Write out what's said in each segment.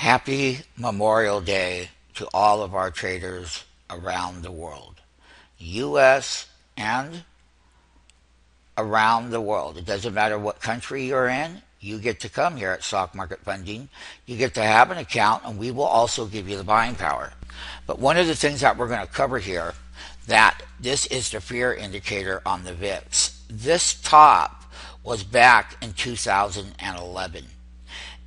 Happy Memorial Day to all of our traders around the world, U.S. and around the world. It doesn't matter what country you're in. You get to come here at Stock Market Funding. You get to have an account, and we will also give you the buying power. But one of the things that we're going to cover here, that this is the fear indicator on the VIX. This top was back in 2011.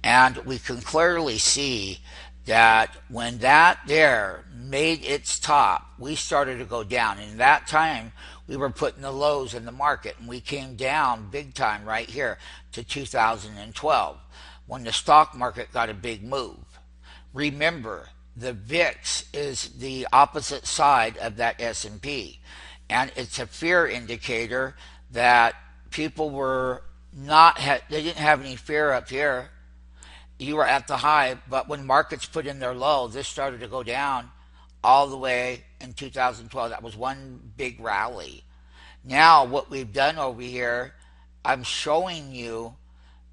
And we can clearly see that when that there made its top, we started to go down. And that time, we were putting the lows in the market. And we came down big time right here to 2012 when the stock market got a big move. Remember, the VIX is the opposite side of that S&P. And it's a fear indicator that people were not, they didn't have any fear up here. You were at the high, but when markets put in their low, this started to go down all the way in 2012. That was one big rally. Now, what we've done over here, I'm showing you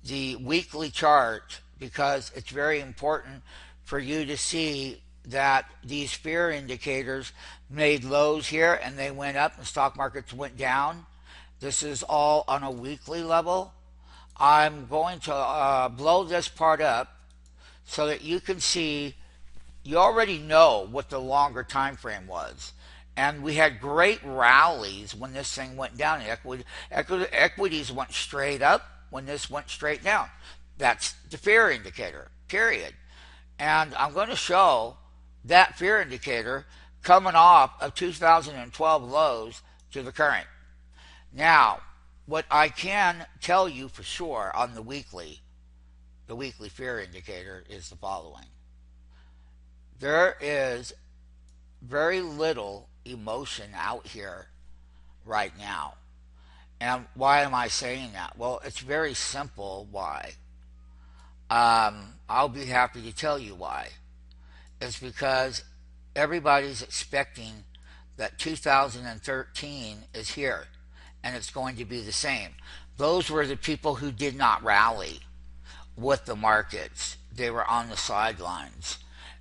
the weekly chart because it's very important for you to see that these fear indicators made lows here and they went up and stock markets went down. This is all on a weekly level. I'm going to blow this part up so that you can see, you already know what the longer time frame was. And we had great rallies when this thing went down. Equities went straight up when this went straight down. That's the fear indicator, period. And I'm going to show that fear indicator coming off of 2012 lows to the current. Now, what I can tell you for sure on the weekly fear indicator is the following. There is very little emotion out here right now. And why am I saying that? Well, it's very simple why. I'll be happy to tell you why. It's because everybody's expecting that 2013 is here. And it's going to be the same. Those were the people who did not rally with the markets. They were on the sidelines.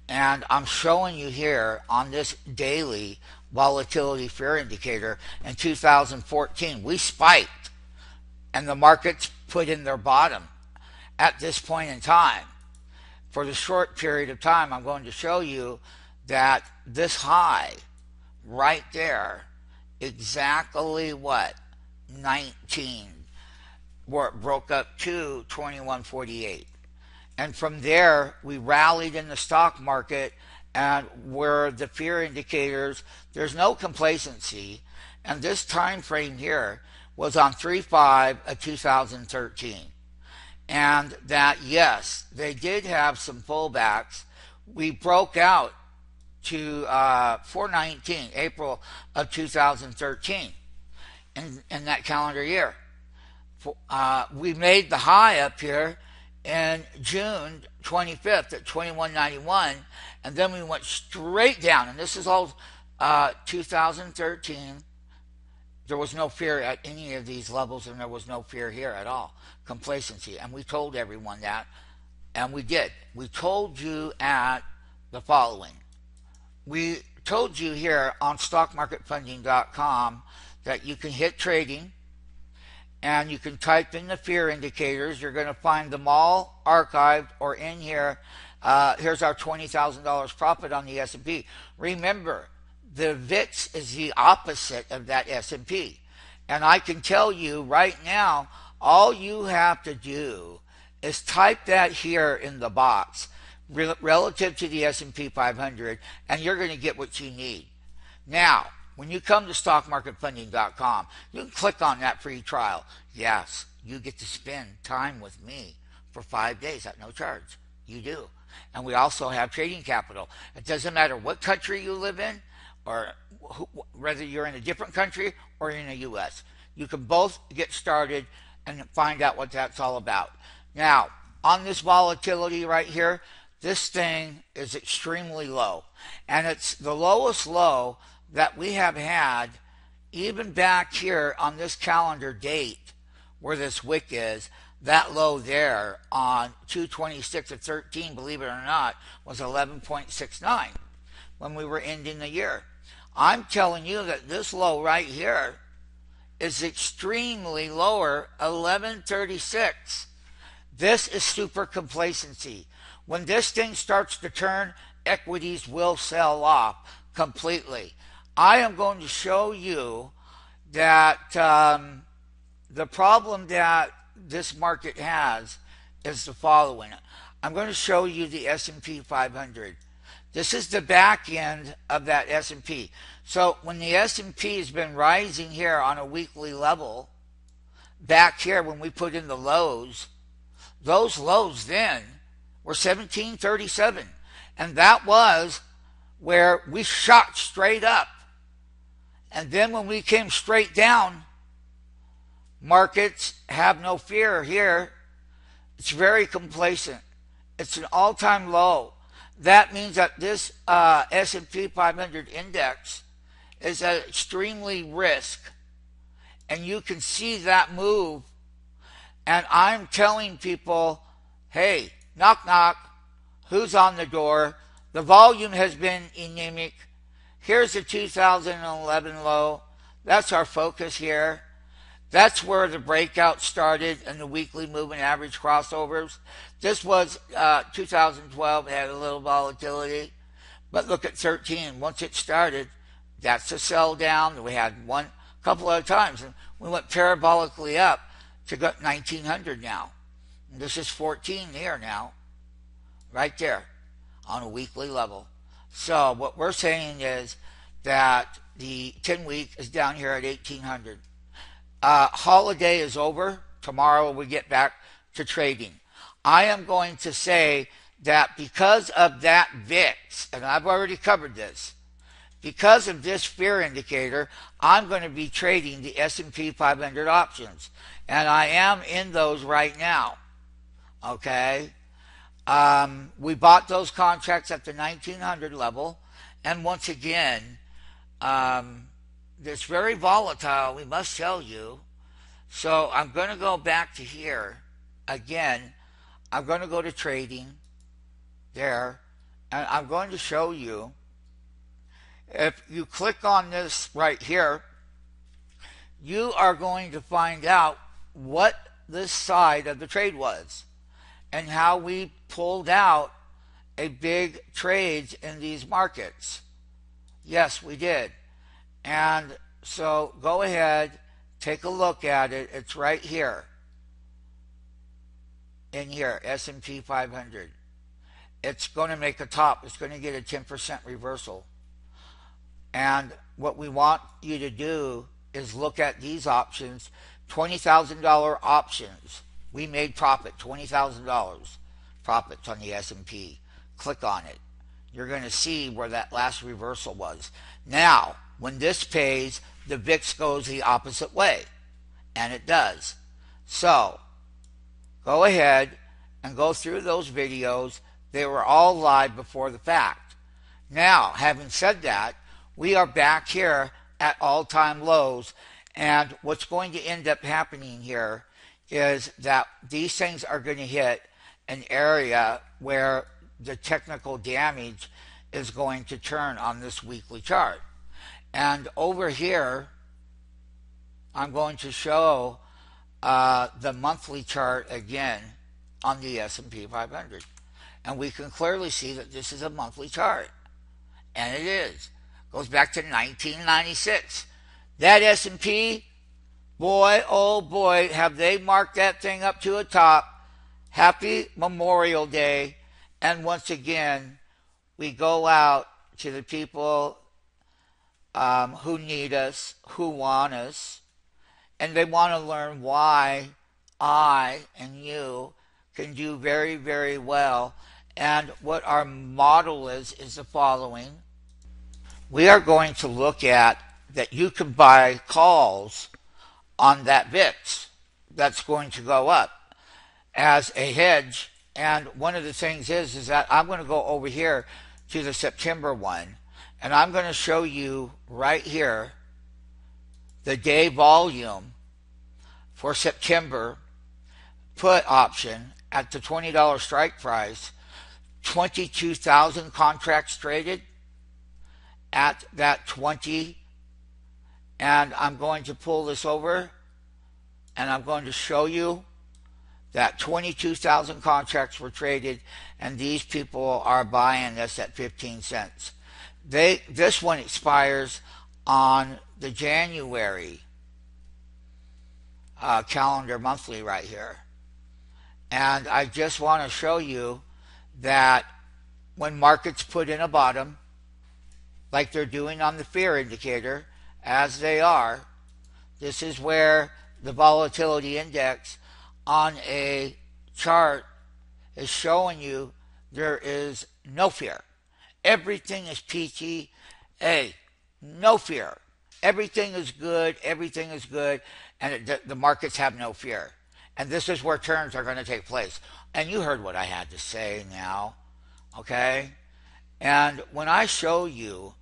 And I'm showing you here on this daily volatility fear indicator in 2014, we spiked and the markets put in their bottom at this point in time. For the short period of time, I'm going to show you that this high right there, exactly what? 19, where it broke up to 2148. And from there, we rallied in the stock market, and where the fear indicators, there's no complacency. And this time frame here was on 3/5 of 2013. And that, yes, they did have some pullbacks. We broke out to 4/19, April of 2013. In that calendar year. We made the high up here in June 25th at 2191, and then we went straight down. And this is all 2013. There was no fear at any of these levels, and there was no fear here at all. Complacency. And we told everyone that, and we did. We told you at the following. We told you here on stockmarketfunding.com that you can hit trading and you can type in the fear indicators. You're going to find them all archived or in here. Here's our $20,000 profit on the S&P. Remember, the VIX is the opposite of that S&P. And I can tell you right now, all you have to do is type that here in the box relative to the S&P 500, and you're going to get what you need. Now, when you come to stockmarketfunding.com, you can click on that free trial. Yes, you get to spend time with me for 5 days at no charge. You do. And we also have trading capital. It doesn't matter what country you live in, or whether you're in a different country or in the U.S. You can both get started and find out what that's all about. Now, on this volatility right here, this thing is extremely low. And it's the lowest low that we have had even back here on this calendar date where this wick is. that low there on 226 of 13, believe it or not, was 11.69 when we were ending the year. I'm telling you that this low right here is extremely lower, 1136. This is super complacency. When this thing starts to turn, equities will sell off completely. I am going to show you that the problem that this market has is the following. I'm going to show you the S&P 500. This is the back end of that S&P. So when the S&P has been rising here on a weekly level, back here when we put in the lows, those lows then were 1737. And that was where we shot straight up. And then when we came straight down, markets have no fear here. It's very complacent. It's an all-time low. That means that this S&P 500 index is at extremely risk. And you can see that move. And I'm telling people, hey, knock, knock. Who's on the door? The volume has been anemic. Here's the 2011 low. That's our focus here. That's where the breakout started and the weekly moving average crossovers. This was 2012, had a little volatility. But look at 13. Once it started, that's a sell down. We had one couple other times. And we went parabolically up to 1900 now. And this is 14 here now. Right there on a weekly level. So what we're saying is that the 10-week is down here at 1800. Holiday is over. Tomorrow we get back to trading. I am going to say that because of that VIX, and I've already covered this, because of this fear indicator, I'm going to be trading the S&P 500 options. And I am in those right now. Okay? We bought those contracts at the 1900 level. And once again, it's very volatile, we must tell you. So I'm going to go back to here. Again, I'm going to go to trading there. And I'm going to show you. If you click on this right here, you are going to find out what this side of the trade was and how we pulled out a big trades in these markets. Yes, we did. And so go ahead, take a look at it. It's right here. In here, S&P 500. It's going to make a top. It's going to get a 10% reversal. And what we want you to do is look at these options, $20,000 options. We made profit, $20,000 profits on the S&P. Click on it. You're going to see where that last reversal was. Now, when this pays, the VIX goes the opposite way. And it does. So, go ahead and go through those videos. They were all live before the fact. Now, having said that, we are back here at all-time lows. And what's going to end up happening here is that these things are going to hit an area where the technical damage is going to turn on this weekly chart. And over here, I'm going to show the monthly chart again on the S&P 500. And we can clearly see that this is a monthly chart. And it is. Goes back to 1996. That S&P, boy, oh boy, have they marked that thing up to a top. Happy Memorial Day. And once again, we go out to the people who need us, who want us, and they want to learn why I and you can do very, very well. And what our model is the following. We are going to look at that you can buy calls on that VIX that's going to go up as a hedge. And one of the things is that I'm going to go over here to the September one, and I'm going to show you right here the day volume for September put option at the $20 strike price, 22,000 contracts traded at that 20. And I'm going to pull this over and I'm going to show you that 22,000 contracts were traded, and these people are buying this at 15 cents. This one expires on the January calendar monthly right here. And I just want to show you that when markets put in a bottom, like they're doing on the fear indicator, as they are, this is where the volatility index on a chart is showing you there is no fear. Everything is PTA, no fear. Everything is good, and the markets have no fear. And this is where turns are going to take place. And you heard what I had to say now, okay? And when I show you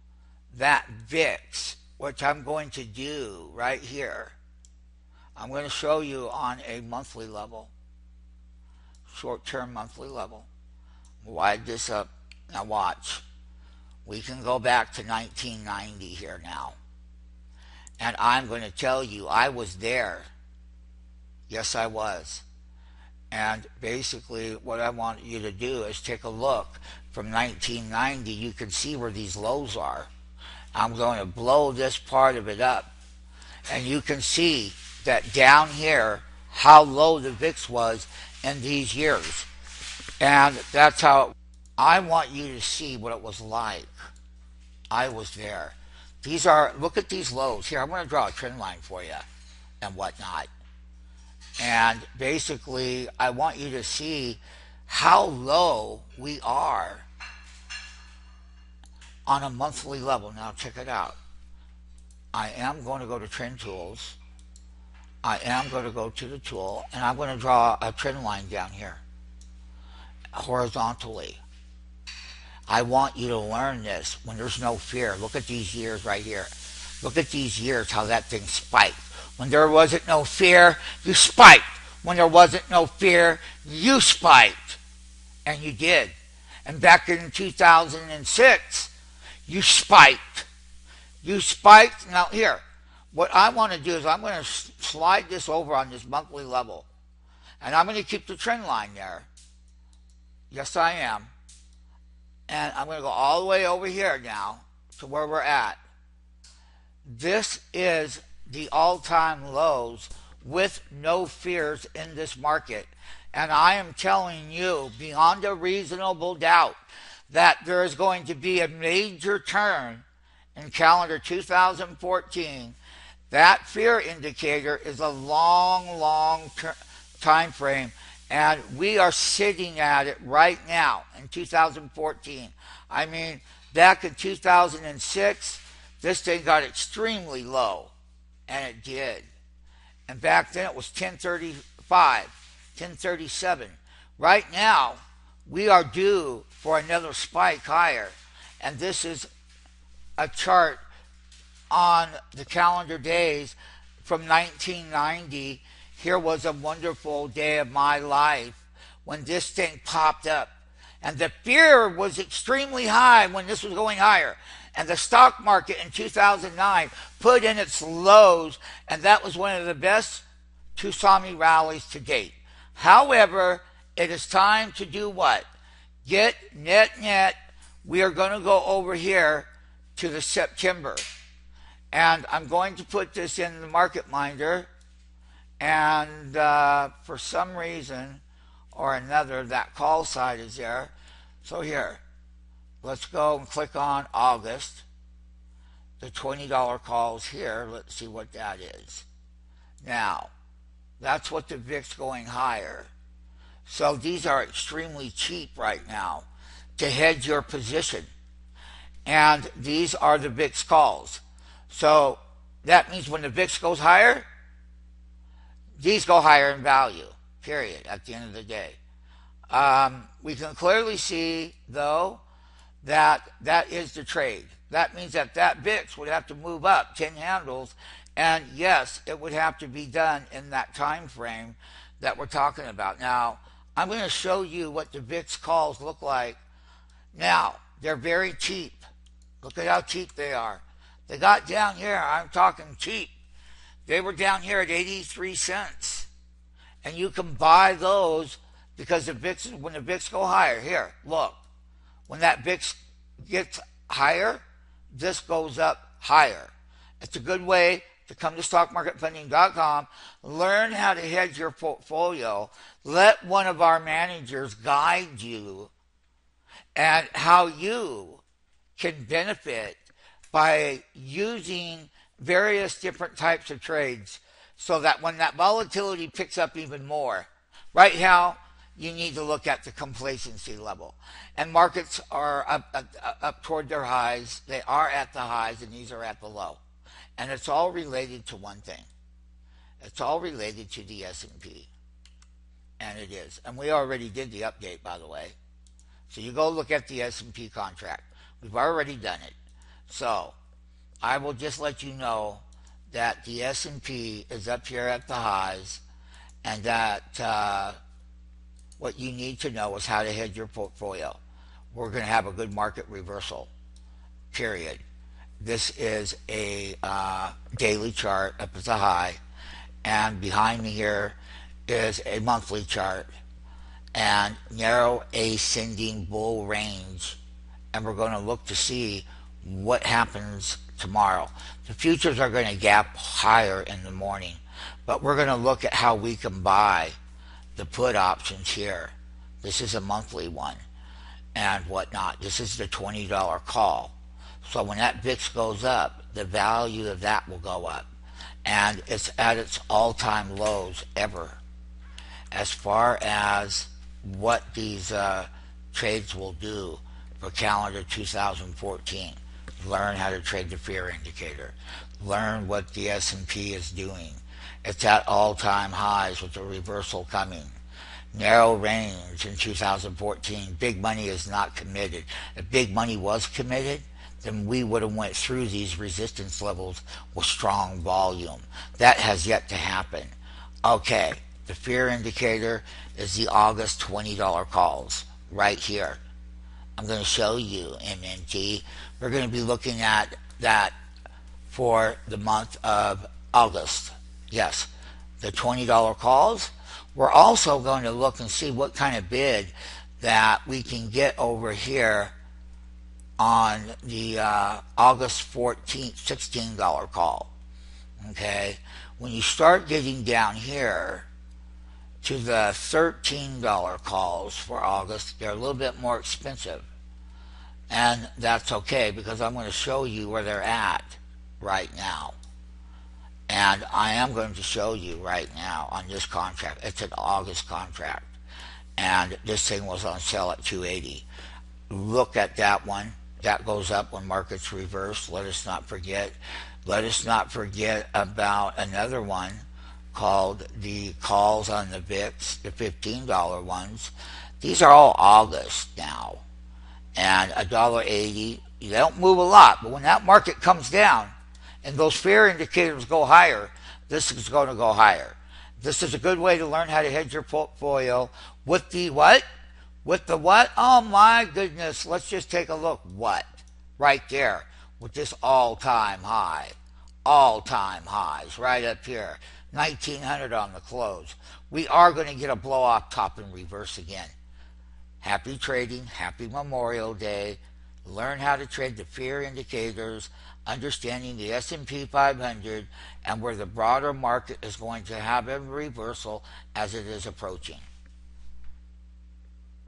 that VIX, which I'm going to do right here, I'm going to show you on a monthly level, short-term monthly level. Widen this up. Now watch. We can go back to 1990 here now. And I'm going to tell you, I was there. Yes, I was. And basically what I want you to do is take a look from 1990. You can see where these lows are. I'm going to blow this part of it up. And you can see that down here, how low the VIX was in these years. And that's how I want you to see what it was like. I was there. These are, look at these lows. Here, I'm going to draw a trend line for you and whatnot. And basically, I want you to see how low we are on a monthly level. Now, check it out. I am going to go to Trend Tools. I am going to go to the tool, and I'm going to draw a trend line down here, horizontally. I want you to learn this when there's no fear. Look at these years right here. Look at these years, how that thing spiked. When there wasn't no fear, you spiked. When there wasn't no fear, you spiked. And you did. And back in 2006, you spiked. You spiked. Now here, what I want to do is I'm going to slide this over on this monthly level. And I'm going to keep the trend line there. Yes, I am. And I'm going to go all the way over here now to where we're at. This is the all-time lows with no fears in this market. And I am telling you, beyond a reasonable doubt, that there is going to be a major turn in calendar 2014. That fear indicator is a long time frame, and we are sitting at it right now in 2014. I mean, back in 2006, this thing got extremely low, and it did. And back then it was 1035, 1037. Right now, we are due for another spike higher, and this is a chart on the calendar days from 1990. Here was a wonderful day of my life when this thing popped up. And the fear was extremely high when this was going higher. And the stock market in 2009 put in its lows, and that was one of the best Tusami rallies to date. However, it is time to do what? Get net. We are going to go over here to the September. And I'm going to put this in the market minder. And for some reason or another, that call side is there. So here, let's go and click on August. The $20 calls here. Let's see what that is. Now, that's what the VIX going higher. So these are extremely cheap right now to hedge your position. And these are the VIX calls. So that means when the VIX goes higher, these go higher in value, period, at the end of the day. We can clearly see, though, that is the trade. That means that VIX would have to move up 10 handles, and yes, it would have to be done in that time frame that we're talking about. Now, I'm going to show you what the VIX calls look like. Now, they're very cheap. Look at how cheap they are. They got down here, I'm talking cheap. They were down here at 83 cents. And you can buy those because the VIX, when the VIX go higher, here, look. When that VIX gets higher, this goes up higher. It's a good way to come to stockmarketfunding.com, learn how to hedge your portfolio, let one of our managers guide you, and how you can benefit by using various different types of trades so that when that volatility picks up even more, right now, you need to look at the complacency level. And markets are up toward their highs. They are at the highs, and these are at the low. And it's all related to one thing. It's all related to the S&P. And it is. And we already did the update, by the way. So you go look at the S&P contract. We've already done it. So I will just let you know that the S&P is up here at the highs, and that what you need to know is how to hedge your portfolio. We're going to have a good market reversal, period. This is a daily chart up at the high, and behind me here is a monthly chart and narrow ascending bull range, and we're going to look to see what happens tomorrow. The futures are going to gap higher in the morning, but we're going to look at how we can buy the put options here. This is a monthly one and whatnot. This is the $20 call. So when that VIX goes up, the value of that will go up, and it's at its all-time lows ever. As far as what these trades will do for calendar 2014, learn how to trade the fear indicator. Learn what the S&P is doing. It's at all-time highs with a reversal coming. Narrow range in 2014. Big money is not committed. If big money was committed, then we would have went through these resistance levels with strong volume. That has yet to happen. Okay, the fear indicator is the August $20 calls right here. I'm going to show you MNT. We're going to be looking at that for the month of August. Yes, the $20 calls. We're also going to look and see what kind of bid that we can get over here on the August 14th $16 call. Okay, when you start getting down here to the $13 calls for August, they're a little bit more expensive, and that's okay because I'm going to show you where they're at right now. And I am going to show you right now on this contract. It's an August contract, and this thing was on sale at 280. Look at that one. That goes up when markets reverse. Let us not forget. Let us not forget about another one called the calls on the VIX, the $15 ones. These are all August now. And $1.80. They don't move a lot, but when that market comes down and those fear indicators go higher, this is going to go higher. This is a good way to learn how to hedge your portfolio with the what? With the what? Oh my goodness, let's just take a look. What? Right there with this all-time high. All-time highs right up here. 1900 on the close. We are going to get a blow-off top and reverse again. Happy trading. Happy Memorial Day. Learn how to trade the fear indicators, understanding the S&P 500 and where the broader market is going to have a reversal as it is approaching.